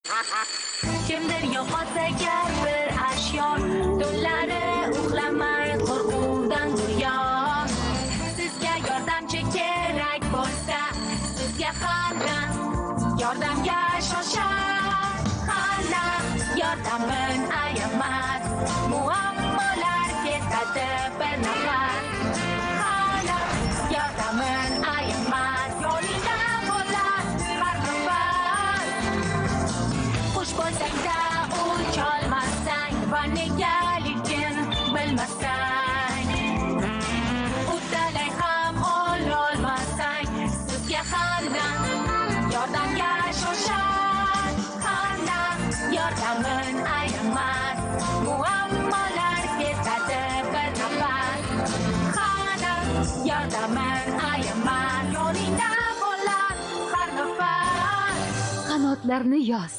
Kimdir yo'qotsa gar bir ashyo, tunlari uxlamay qo'rquvdan duryon. Sizga yordamchi kerak bo'lsa, sizga qanday yordamga shoshar. Qana yordamin ayamas, muammolar ketadi bir nafas. Qana yordamin ayamas, yo'lingda bo'lar har nafas. Xush bo'lsang-da ucholmasang va negaligin bilmasang, uddalay ham ololmasang, sizga qanday yordamga shoshar. Qanday yordamin ayamas, muammolar ketadi bir nafas. Qanday yordamin ayamas, yo'lingda bo'lar har nafas. Qanotlarni yoz.